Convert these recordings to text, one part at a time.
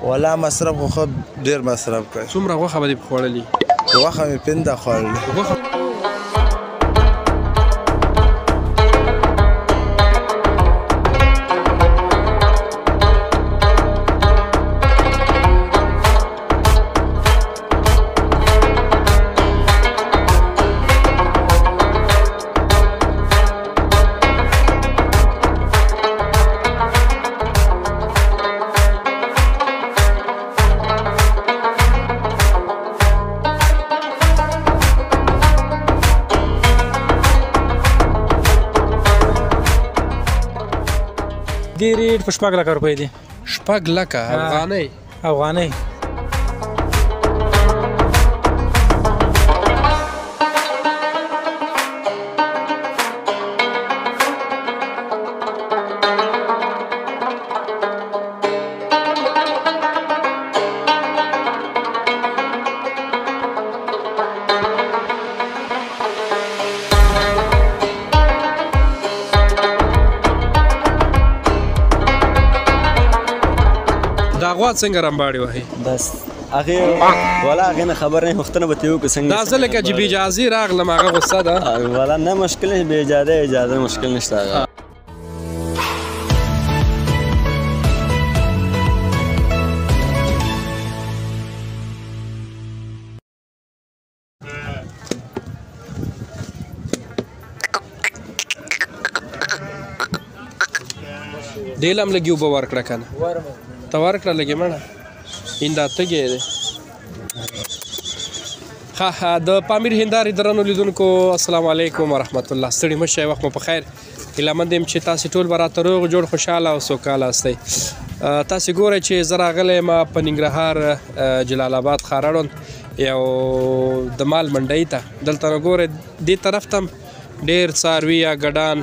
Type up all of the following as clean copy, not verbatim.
ولا مصرف خو ډېر مصرف کوي. څومره غوښه به دې خوړلې؟ غوښه مې 15 خوړلې. دې ریټ په 6 لکه روپۍ دی. 6 لکه افغانۍ؟ افغانۍ. دا غوا څنګه رمباړې وهي؟ بس هغې ولا هغې نه خبر نه پوښتنه به ترې وکړو څنګه دا زه لکه چې بې اجازې راغلم هغه غصه ده؟ ولا نه مشکل نه بې اجازه مشکل نشته هغه. ډېله هم لږې اوبه ورکړه که نه؟ ته ورکړه لږې مړه هندا تږی دی. ښه د پامیر هندارې درنو لیدونکو السلام علیکم ورحمت الله. ستړي مه شئ، وخت مو په خیر. هیله مند یم چې تاسې ټول به راته روغ جوړ خوشحاله او سوکاله استئ. تاسې ګورئ چې زه راغلی یم په ننګرهار جلال آباد ښار اړوند یو د مال منډۍ ته. دلته نو ګورئ دې طرف ته هم ډېر څاروي یا ګډان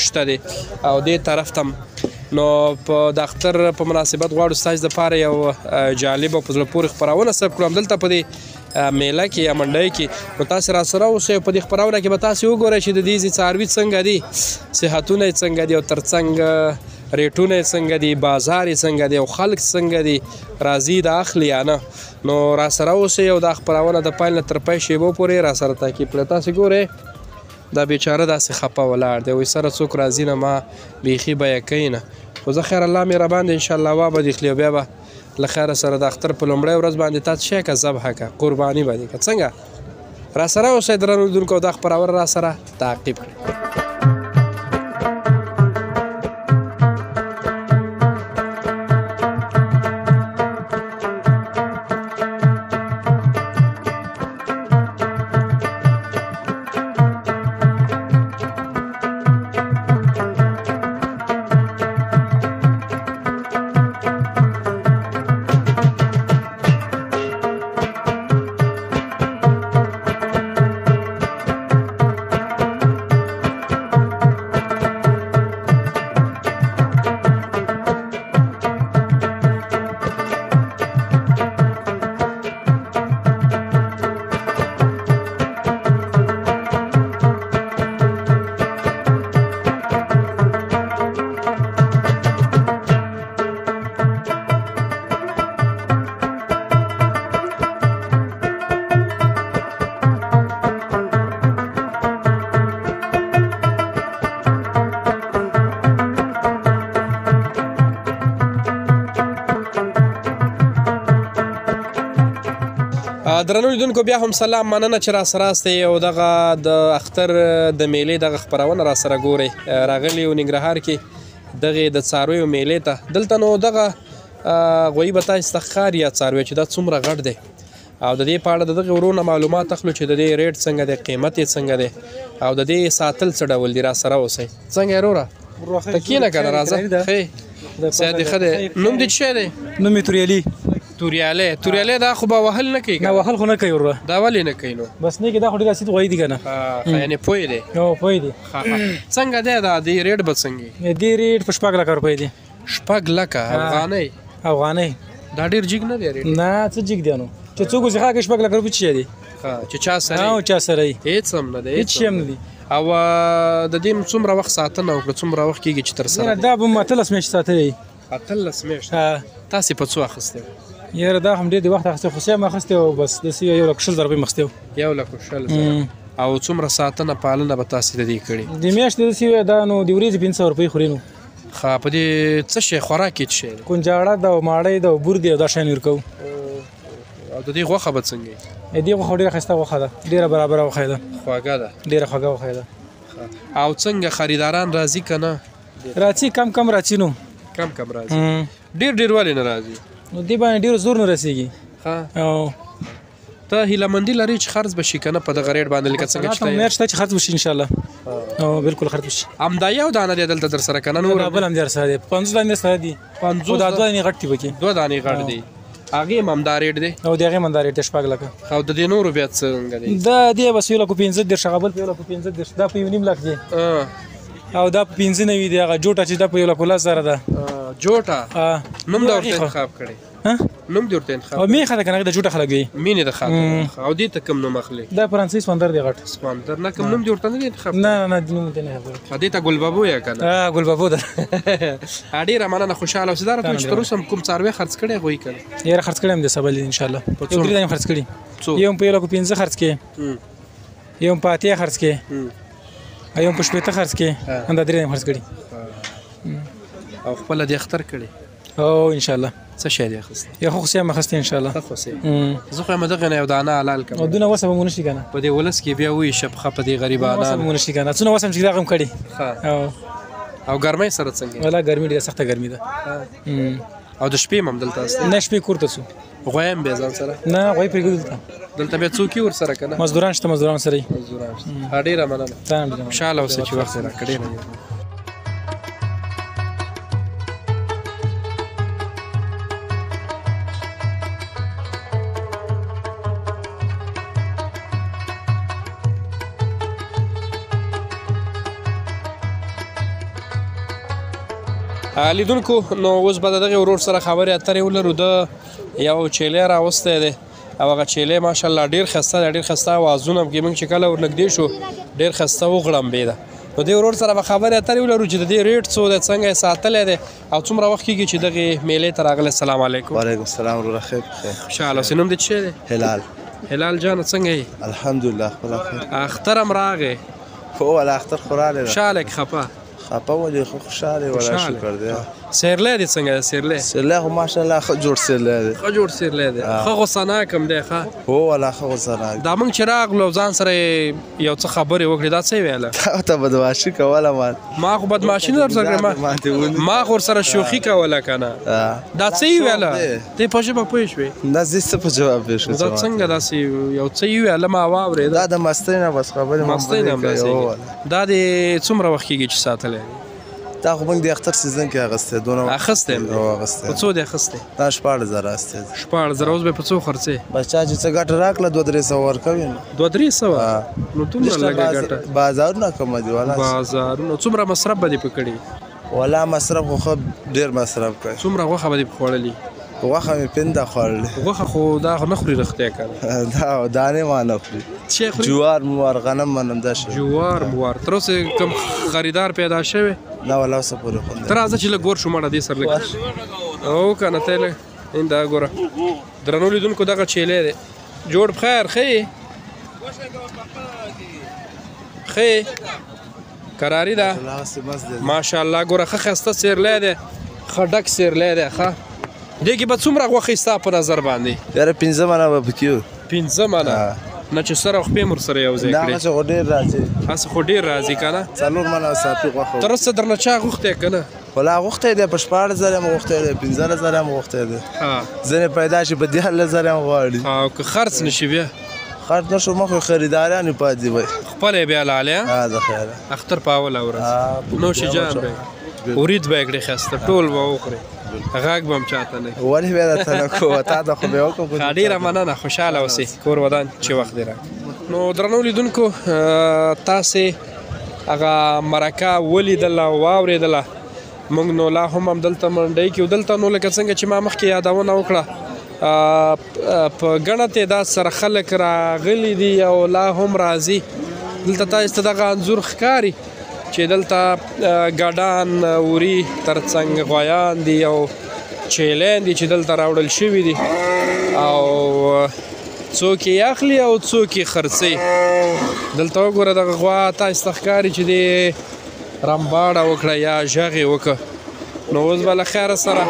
شته دی او دې طرف ته نو په د اختر په مناسبت غواړو ستاسو دپاره یو جالب او په زړه پورې خپرونه ثبت کړو. همدلته په دې میله کې یا منډۍ کې نو تاسې راسره اوسئ. په دې خپرونه کې به تاسې وګورئ چې د دې څاروي څنګه دي، صحتونه یې څنګه دي او ترڅنګ ریټونه یې څنګه دي، بازار یې څنګه دی او خلک څنګه دي، راځي د اخلي یا نه. نو راسره اوسئ او دا خپرونه د پیل نه تر پای شیبو پورې راسره تعقیب کړئ. تاسې ګورئ دا بیچاره داسې خفه ولاړ دی، وایي سره څوک راځي نه ما بیخي بیه کوي نه. خو زه خیر الله مهربان دی انشاءالله وا به دې خلي او بیا به له خیره سره د اختر په لومړۍ ورځ باندې تا څه شی که ذبحه که قرباني به دې که څنګه. راسره اوسئ درنو لیدونکو او دا خپرونه راسره تعقیب کړئ. درنو لیدونکو بیا هم سلام، مننه چې راسره استئ او دغه د اختر د میلې دغه خپرونه راسره ګورئ. راغلي یو ننګرهار کې دغې د څارویو میلې ته. دلته نو دغه غویي به تاسې ته ښکاري یا څاروی چې دا څومره غټ دی او د دې په اړه د دغې ورونه معلومات اخلو چې د دې ریټ څنګه دی، قیمت یې څنګه دی او د دې ساتل څه ډول دي. راسره اوسئ. څنګه یې وروره ته کښېنه که نه راځه. ښې صحت دې ښه دی. نوم دې څه شی دی؟ نوم مې توریالي. توریالی دا خو به وهل نه کوي؟ نه وهل خو نه کوي وروره. دا ولې نه کوي نو؟ بس نه کې دا خو ډېر اسید غویي دي که نه. یعنې پوی دی؟ پوی دی. څنګه دی دا دې ریټ به څنګه؟ دې ریټ په 6 لکه روپۍ دی. 6 لکه افغانۍ؟ افغانۍ. دا ډېر جګ نه دی ریټ؟ نه څه جګ دی نو چې څوک اوسې ښه که 6 لکه روپۍ څه شی دی چې چا سره چا سره یي هېڅ هم نه دی؟ هېڅ شی هم نه دی. او د دې څومره وخت ساتنه وکړه؟ څومره وخت کېږي چې تر سره؟ دا به م 13 میاشتې ساتلی. 18 میاشتې ها تاسې په څو اخیستی یاره دا هم ډېر د وخت اخیستی خو سیم اخیستی او بس داسې 1,60,000 روپۍ مخستی و 1,60,000 او څومره ساتنه پالنه به تاسې د دې کړې د میاشتې داسې دا نو د ورځې 500 روپۍ خوري نو ښه په دې څه شی خوراک یې څه شی دی کنجاړه ده او ماړۍ ده او بور دی او دا شیان ورکوو او د دې غوښه به څنګه وي دې غوښه ډېره ښایسته غوښه ده ډېره برابره غوښه ده خواږه ده ډېره خوږه غوښه ده او څنګه خریداران راځي که نه راځي کم راځي نو کم راځي ډېر ولې نه راځي نو دې باندې ډېر زور نه رسېږي او ته هیلهمندي لرې چې خرڅ به شي که نه په دغه ریټ باندې لکه څنګه چې امید شته چې خرڅ وشي انشاءالله او بالکل خرڅ وشي همدا یو دانه دی دلته در سره که نه نور بل هم در سره دی 50 دانې سره دي 50 دا 2 دانې غټ دي پکې 2 دانې غټ دي هغې هم همدا ریټ دی او د هغې هم همدا ریټ دی 6 لکه او د دې نورو بیا څنګه دی دا دی بس 1,15,000 هغه بل په 1,15,000 دا په 1.5 لک دی او دا په 95 دی هغه جوټه چې دا په 1,10,000 ده جوټه نوم د ورته انتخاب کړی نوم دې ورته انتخاب او میخه ده که نه د جوټه خلک وي مینې د خلک او دې ته کوم نوم اخلي دا فرانسوي سمندر دی غټ سمندر نه کوم نوم دې ورته نه دی انتخاب نه نوم ته نه خبره دې ته ګلبابو یا که نه ګلبابو ده ډېره مننه خوشحاله اوسې دا راته چې تر اوسه کوم څاروی خرڅ کړی هغوی که نه یاره خرڅ کړی هم دی سبا لید انشاءالله یو 3 دانې خرڅ کړي یو هم په 1,15,000 خرڅ کړي یو هم په 80 خرڅ کړي یو هم په 80 خرڅ کړي همدا 3 دانې خرڅ کړي او خپله دې اختر کړي او انشاءالله څه شی دی اخیستی یا خو خصي هم اخیستې انشاءالله ښه خوسې زه خو یم دغه نه یو دانه حلال کړم او دونه وسه به مو نه شي که نه په دې ولس کې بیا وویشه پښه په دې وسه به غریبانان مو نه شي که نه څونه وسه هم چې دغه هم کړي او ګرمۍ سره څنګه والله ګرمي ډېره سخته ګرمي ده او د شپې هم دلته هستې نه شپې کور ته څو غوی هم بیا ځان سره نه غوی پرېږدو دلته دلته بیا څوک یې ورسره که نه مزدوران شته مزدوران سره یې مزدوران شته ډېره مننه تا هم ډېره مننه. خوشحاله اوسئ چې وخت یې راکړ ډېره لیدونکو نو اوس به د دغې ورور سره خبرې اترې ولرو د یو چیلی راوستی دی او هغه چیلی ماشاءالله ډېر ښایسته دی ډېر ښایسته اوازونه پکې موږ چې کله ورنږدې شو ډېر ښایسته وغړمبېده نو دې ورور سره به خبرې اترې ولرو چې د دې ریټ څو دی څنګه یې ساتلی دی او څومره وخت کېږي چې دغې میلې ته راغلی السلام علیکم وعلیکم السلام وروره خیر خوشحاله اوسې نوم دې څه شی دی هلال هلال جانه څنګه یې الحمدلله خپله خیر اختر هم راغی خو والا اختر خو راغلی ده خوشحاله کې خفه خپه ولې خو خوشحاله ولا شکر دی سیرلی دی څنګه دی سیرلی سیرلی خو ماشاءالله ښه جوړ سیرلی دی ښه جوړ سیرلی دی ښه غوسهناک هم دی ښه هو والا ښه غوسهناک دا موږ چې راغلو ځان سره یو څه خبرې وکړې دا څه یې ویله تا ته بدماشي کوله ما خو بدماشي نه درسره کړې ما خو ورسره شوخي کوله که نه دا څه یې ویله ته په ژبه پوه شوې نه زه څه په جواب پوه شوم دا څنګه داسې یو څه یې ویله ما واورېده دا د مستۍ نه بس خبرې مستۍ نه هم داسې دا دې څومره وخت کېږي چې ساتلی دا خو موږ د اختر سیزن کې اخیستی دونه اخیستی هم دی اخیستی په څو دی اخیستی دا 14,000 اخیستی 14,000 اوس به په څو خرڅې بس چا چې څه ګټه راکړه 200-300 ورکوي نو 200-300 نو دومره لږه ګټه بازارونه کم دي والا بازارونه څومره مصرف به دې په کړي والا مصرف خو ډېر مصرف کوي څومره غوښه به دې په خوړلي غوښه مې پنده خوړلې غوښه خو دا خو نه خوري رښتیا که نه دا دانې ما نه خوري جوار موار غنم منم دا شی جوار موار تر اوسه کوم خریدار پیدا شوی نه والا اوسه پورې خو نه ته راځه چې لږ ګور شو ماړه دې سر لږ او که نه ته یې لږ دا ګوره درنو لیدونکو دغه چیلی دی جوړ بخیر ښه ښه کراري ده ماشاءالله ګوره ښه ښایسته سیرلی دی ښه ډک سیرلی دی ښه دې کې به څومره غوښې ستا په نظر باندې یاره 15 منه به پکې وي 15 منه نه چې سره خپې مور سره یو ځای کړې هغسې خو ډېر راځي هسې خو ډېر راځي که نه 4 منه صافي غوښه تر اوسه درنه چا غوښتی که نه ولا غوښتی دی په 14,000 هم غوښتی دی 15,000 هم غوښتی دی ځینې پیدا شي په 13,000 هم غواړي او که خرڅ نه شي بیا خرڅ نه شو مخکې خریداران یې پاتې وي خپل یې بیا لالی د خیره اختر په اوله ورځ نوشي جان به ورید به یې کړې ښایسته ټول به وخورې غږ به هم چاته نه ولې بیا درته نه کوو تا ته خو به یې وکړم ډېره مننه خوشحاله اوسئ کور ودان چې وخت دې راکړي نو درنو لیدونکو تاسې هغه مرکه ولیدله واورېدله موږ نو لا هم همدلته منډۍ کې دلته نو لکه څنګه چې ما مخکې یادونه وکړه په ګڼه تعداد سره خلک راغلي دي او لا هم راځي دلته تاسو ته دغه انځور ښکاري چې چې دلته ګډان وري ترڅنګ غویان دي او چیلین دي چې دلته راوړل شوي دي او څوک یې اخلي او څوک یې خرڅوي. دلته وګوره دغه غوا تاسو ته ښکاري چې د رمباړه وکړه یا غږ یې وکړه. نو اوس به له خیره سره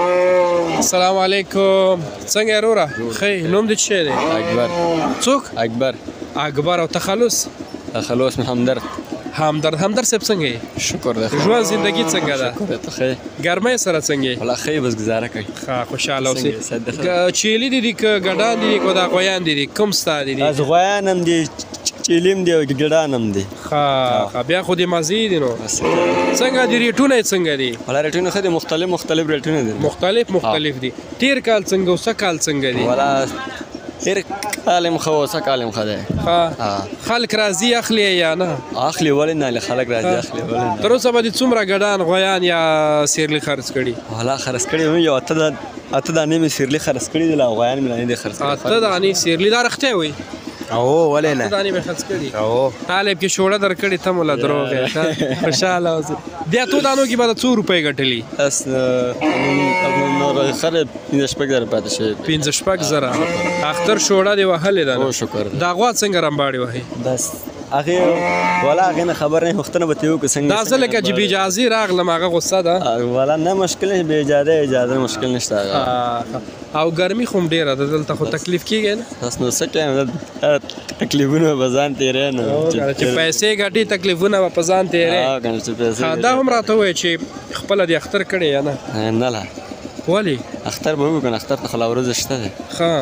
السلام علیکم. څنګه یې وروره؟ ښه نوم دې څه شی دی؟ اکبر. څوک؟ اکبر. اکبر. او تخلص؟ تخلص همدرد. همدرد صاحب څنګه یې؟ شکر دی. ژوند زندگی څنګه ده؟ شکر دی. ته ښه؟ ګرمۍ سره څنګه یې؟ والله ښه بس ګزاره کوي. ښه خوشحاله اوسې. چیلي دي که ګډان دي که دا غویان دي کوم ستا دي؟ از غویان هم دي چیلیم دی او ګډان هم دي. ښه بیا خو دې مزې دي. نو څنګه دي ریټونه یې څنګه دي؟ والله ریټونه ښه دي. مختلف ریټونه دي. مختلف دي. تیر کال څنګه او څه کال څنګه دي؟ والله تیر کال هم ښه او څه کال هم ښه دی. خلک راځي اخلي یا نه؟ اخلي ولې نه خلک راځي اخلي ولې نه. تر اوسه به دې څومره ګډان غویان یا سیرلي خرڅ کړي؟ والله خرڅ کړي مې یو اته دانې مې سیرلي خرڅ کړي دي لا غویان مې نه دي خرڅ کړي. اته دانې سیرلي دا رښتیا وایي؟ او ولې نه؟ اته دانې مې خرڅ کړي. او طالب کې شوړه درکړې ته مولا دروغ یې. خوشحاله اوسې. د اتو دانو کې به د څو روپۍ ګټلي؟ بس نور خره 15,000 پاتې شوي. 15,000. اختر شوړه دې وهلې ده؟ او شکر. دا غوا څنګه رمباړې وهي؟ بس هغه والا هغه نه خبر نه وختونه به تیو که څنګه دا ځل کې چې بې اجازه راغلم هغه غوسه ده؟ والا نه مشکل نه به اجازه مشکل نشته. او ګرمي خو ډیره ده دلته خو تکلیف کیږي نه؟ تاسو نو څه کوم تکلیفونه به ځان تیرې نه چې پیسې ګټي تکلیفونه به په ځان تیرې. کنه چې پیسې دا هم راته وایي چې خپله دې اختر کړی یا نه؟ نه لا ولې؟ اختر به وکړو اختر ته خو لا ورځ شته دی. ښه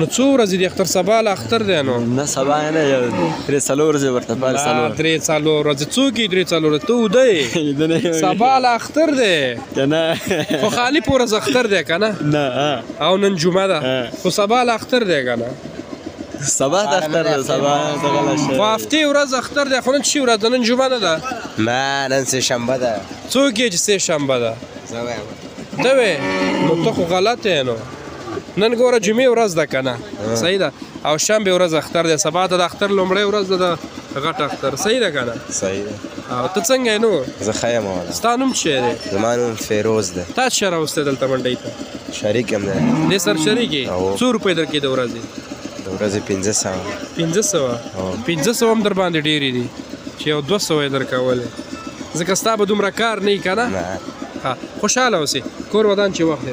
نو څو ورځې دي اختر؟ سبا له اختر دی نو؟ نه سبا نه یو 3 ورځې ورته پال سالو 3 ورځې څوک یې 3 ورځې ته وده سبا له اختر دی کنه خو خالی په ورځ اختر دی که نه؟ نه او نن جمعه ده خو سبا له اختر دی که نه؟ سبا د اختر دی سبا خو هفتې ورځ اختر دی خو نن چی ورځ ده؟ نن جمعه نه ده؟ نه نن سه شنبه ده. څوک یې چې سه شنبه ده؟ زه وایم ته وې نو ته خو غلط یې. نو نن ګوره جمعې ورځ ده که نه؟ صحیح ده. او شنبې ورځ اختر دی. سبا ته د اختر لومړۍ ورځ ده د غټ اختر. صحیح ده که نه؟ صحیح ده. او ته څنګه یې نو؟ زه ښه یم والا. ستا نوم څه دی؟ زما نوم فیروز ده. تا څه راوستی دلته منډۍ ته؟ شریک یم دی. دې سره شریک یې؟ څو روپۍ درکې د ورځې؟ د ورځې 1500. 1500 1500 هم در باندې ډېرې دي چې یو 200 یې درکولې ځکه ستا به دومره کار نه وي که نه؟ خوشحاله اوسې. کور ودان چې وخت دی.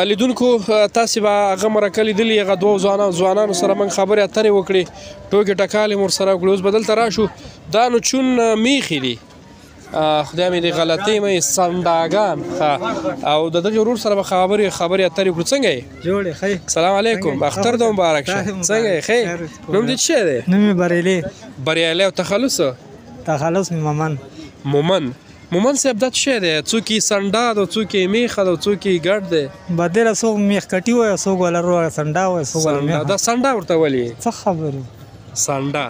لیدونکو تاسې به هغه مرکه لیدلي هغه دوو ځوانانو سره موږ خبرې اترې وکړې ټوکې ټکالې مو ورسره وکړې. اوس به دلته راشو. دا نو چون میخې دي خدای مې دې غلطۍ مې سنډاګان. او د دغې ورور سره به خبرې اترې وکړو. څنګه یې؟ جوړې ښه. سلام علیکم. اختر دې مبارک شه. څنګه یې؟ ښه. نوم دې څه شی دی؟ نوم مې بریالي. بریالي. او تخلص؟ تخلص مې مومن صاحب دا څه شی دی؟ څوک یې سنډا ده څوک یې میخه ده څوک یې ګډ دی؟ بدله څوک میخ کټي وایي څوک ولر وایي سنډا وایي څوک ولر میخ. دا سنډا ورته ولې؟ څه خبرې سنډا.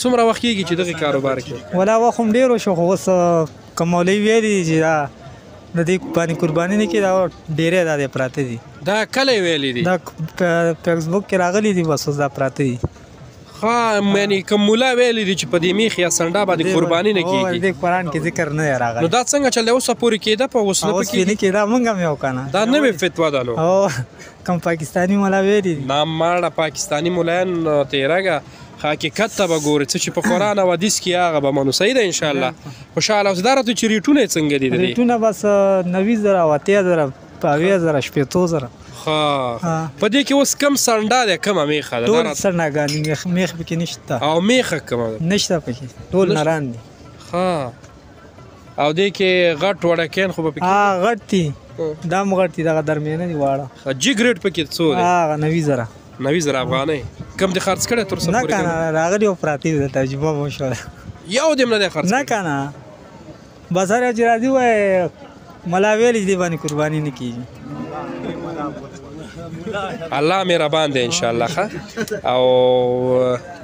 څومره وخت کېږي چې دغې کاروبار کې؟ ولا وخت هم ډېر وشو خو اوس که مولوي ویلي چې دا د دې باندې قرباني نه کړي دا ډېرې دا دی پراته دي. دا کله یې ویلي دي؟ دا فیسبوک کې راغلي دي بس اوس دا پراته دي. یعنې که مولا ویلی دي چې په دې میخ یا سنډا باندې قرباني نه کېږي؟ د قرآن کې ذکر نه دی راغلی. نو دا څنګه چل دی؟ اوسه پورې کېده په اوس نه پکې نه کېده موږ هم یو که نه دا نوې فتوا ده. نو او کوم پاکستاني مولا ویلي دي نه ماړه پاکستاني ملایان تېرېږه حقیقت ته به ګورې څه چې په قرآن او حدیث کې هغه به منو. صحیح ده انشاءالله. خوشحاله اوسې. دا راته چې ریټونه یې څنګه دي د دې؟ ریټونه بس 90,000 او 80,000 20,000 شپېتو. په دې کې اوس کم سنډا دی کمه میخه ده؟ ټول سنډاګانې میخ پکې نشته. او میخه کومه ده؟ نشته پکې ټول نران دي. او دې کې غټ وړکیان خو به پکې غټ دي. دا هم غټ دي دغه درمیانه دي واړه. جګ ریټ پکې څو دی؟ هغه 90,000. 90,000 افغانۍ. کم دې خرڅ کړی تر اوسه پورې؟ نه که نه راغلي او پراته دي تجربه مو شوله. یو دې هم نه دی خرڅ کړی؟ نه که نه بس هر یو چې راځي وایي ملا ویلي دې باندې قرباني نه کېږي. الله مهربان دی انشاءالله. ښه او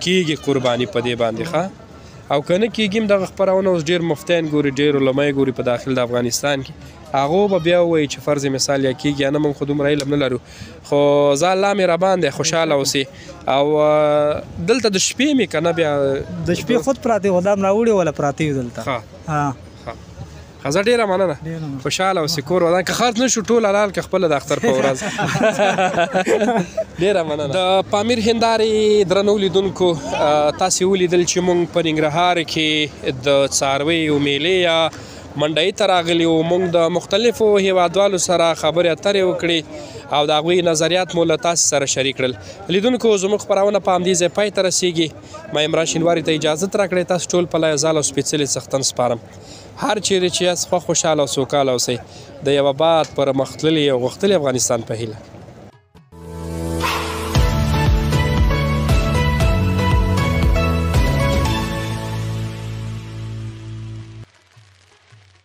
کېږي قرباني په دې باندې. ښه او که نه کېږي هم دغه خپرونه اوس ډېر مفتیان ګوري ډېر علما ګوري په داخل د افغانستان کې هغو به بیا ووایي چې فرض مثال یا کېږي یا نه موږ خو دومره علم نه لرو خو زه الله مې راباندې خوشحاله اوسې او دلته د شپې مې که نه بیا د شپې خود پراته وو دا هم راوړي ولا پراته وي دلته ښه ډېره مننه خوشحاله اوسې کور ودان که خرڅ نه شو ټول حلال که خپله د اختر په ورځ ډېره مننه د پامیر هندارې درنو لیدونکو تاسې ولیدل چې موږ په ننګرهار کې د څارویو میلې یا منډۍ ته راغلي وو موږ د مختلفو هیوادوالو سره خبرې اترې وکړې او د هغوی نظریات مو له تاسې سره شریک کړل لیدونکو زموږ خپرونه په همدې ځای پای ته رسیږي ما عمران شینواري ته اجازت راکړئ تاسو ټول په لایه زال او سپېڅلي څښتن سپارم هر چیرې چې یاست خوښ خوشحاله او سوکاله اوسئ د یو آباد پرمختللي او غښتلي افغانستان په هیله